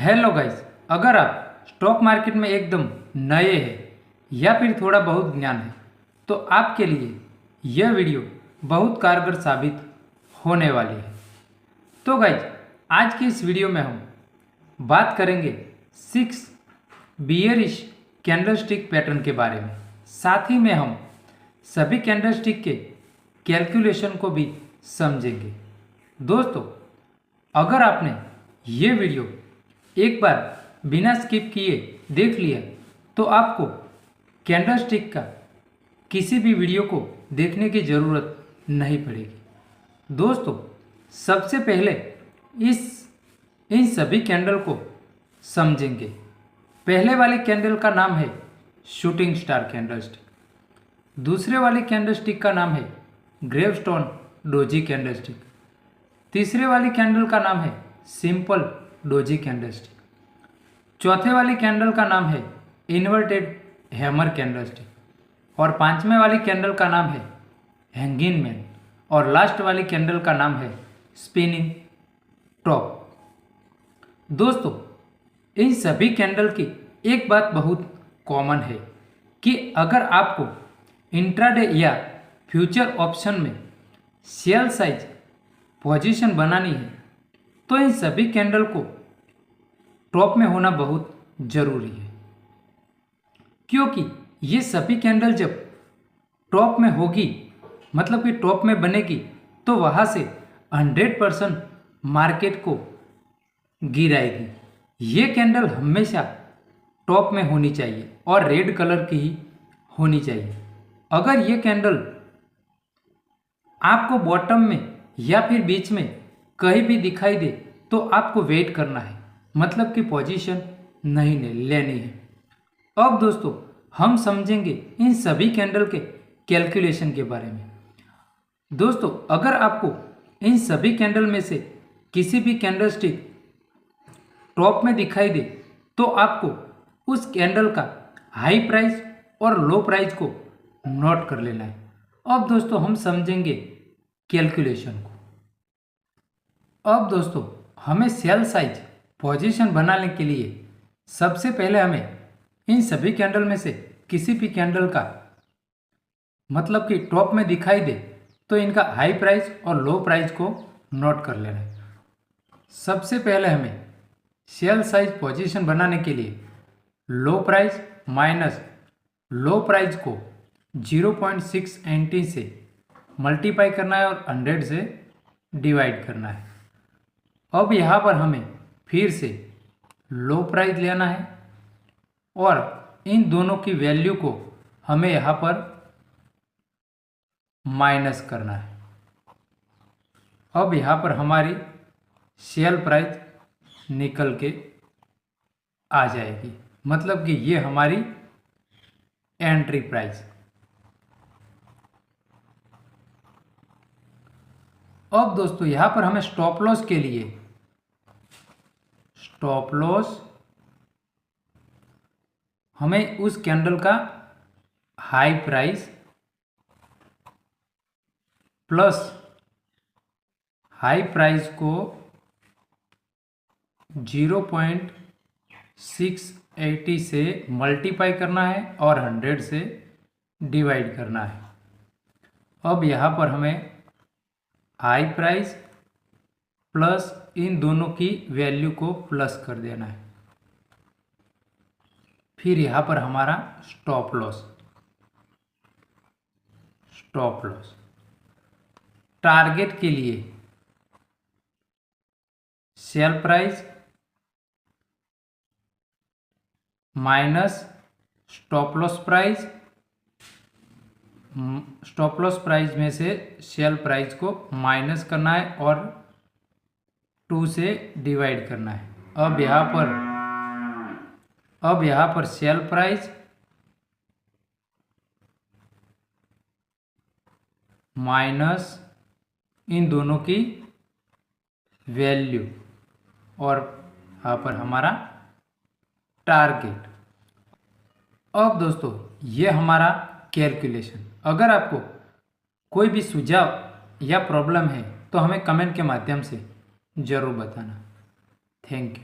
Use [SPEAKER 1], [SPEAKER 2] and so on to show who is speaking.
[SPEAKER 1] Hello guys, अगर आप stock market में एकदम नए हैं या फिर थोड़ा बहुत ज्ञान है तो आपके लिए यह वीडियो बहुत कारगर साबित होने वाली है। तो गाइस, आज की इस वीडियो में हम बात करेंगे 6 बियरिश कैंडलस्टिक पैटर्न के बारे में। साथ ही में हम सभी कैंडलस्टिक के कैलकुलेशन को भी समझेंगे। दोस्तों, अगर आपने ये वीडियो एक बार बिना स्किप किए देख लिया तो आपको कैंडलस्टिक का किसी भी वीडियो को देखने की ज़रूरत नहीं पड़ेगी। दोस्तों, सबसे पहले इन सभी कैंडल को समझेंगे। पहले वाले कैंडल का नाम है शूटिंग स्टार कैंडलस्टिक। दूसरे वाले कैंडलस्टिक का नाम है ग्रेवस्टोन डोजी कैंडलस्टिक। तीसरे वाली कैंडल का नाम है सिंपल डोजी कैंडलस्टिक। चौथे वाली कैंडल का नाम है इन्वर्टेड हैमर कैंडलस्टिक। और पांचवें वाली कैंडल का नाम है हैंगिंग मैन। और लास्ट वाली कैंडल का नाम है स्पिनिंग टॉप। दोस्तों, इन सभी कैंडल की एक बात बहुत कॉमन है कि अगर आपको इंट्राडे या फ्यूचर ऑप्शन में सेल साइज पोजीशन बनानी है तो इन सभी कैंडल को टॉप में होना बहुत ज़रूरी है, क्योंकि ये सभी कैंडल जब टॉप में होगी, मतलब कि टॉप में बनेगी, तो वहाँ से 100% मार्केट को गिराएगी। ये कैंडल हमेशा टॉप में होनी चाहिए और रेड कलर की ही होनी चाहिए। अगर ये कैंडल आपको बॉटम में या फिर बीच में कहीं भी दिखाई दे तो आपको वेट करना है, मतलब कि पोजीशन नहीं लेनी है। अब दोस्तों, हम समझेंगे इन सभी कैंडल के कैलकुलेशन के बारे में। दोस्तों, अगर आपको इन सभी कैंडल में से किसी भी कैंडलस्टिक टॉप में दिखाई दे तो आपको उस कैंडल का हाई प्राइस और लो प्राइस को नोट कर लेना है। अब दोस्तों, हम समझेंगे कैलकुलेशन को। अब दोस्तों, हमें सेल साइज पोजीशन बनाने के लिए सबसे पहले हमें इन सभी कैंडल में से किसी भी कैंडल का, मतलब कि टॉप में दिखाई दे तो इनका हाई प्राइस और लो प्राइस को नोट कर लेना है। सबसे पहले हमें सेल साइज पोजीशन बनाने के लिए लो प्राइस माइनस लो प्राइस को 0.6 एंटी से मल्टीप्लाई करना है और 100 से डिवाइड करना है। अब यहाँ पर हमें फिर से लो प्राइस लेना है और इन दोनों की वैल्यू को हमें यहाँ पर माइनस करना है। अब यहाँ पर हमारी सेल प्राइस निकल के आ जाएगी, मतलब कि ये हमारी एंट्री प्राइस। अब दोस्तों, यहाँ पर हमें स्टॉप लॉस के लिए स्टॉप लॉस हमें उस कैंडल का high price plus high price को 0.680 से मल्टीप्लाई करना है और 100 से डिवाइड करना है। अब यहाँ पर हमें हाई प्राइस प्लस इन दोनों की वैल्यू को प्लस कर देना है। फिर यहाँ पर हमारा स्टॉप लॉस टारगेट के लिए sale price minus stop loss price में से सेल प्राइस को माइनस करना है और 2 से डिवाइड करना है। अब यहाँ पर सेल प्राइस माइनस इन दोनों की वैल्यू और यहाँ पर हमारा टारगेट। अब दोस्तों, ये हमारा कैलकुलेशन। अगर आपको कोई भी सुझाव या प्रॉब्लम है तो हमें कमेंट के माध्यम से ज़रूर बताना। Thank you.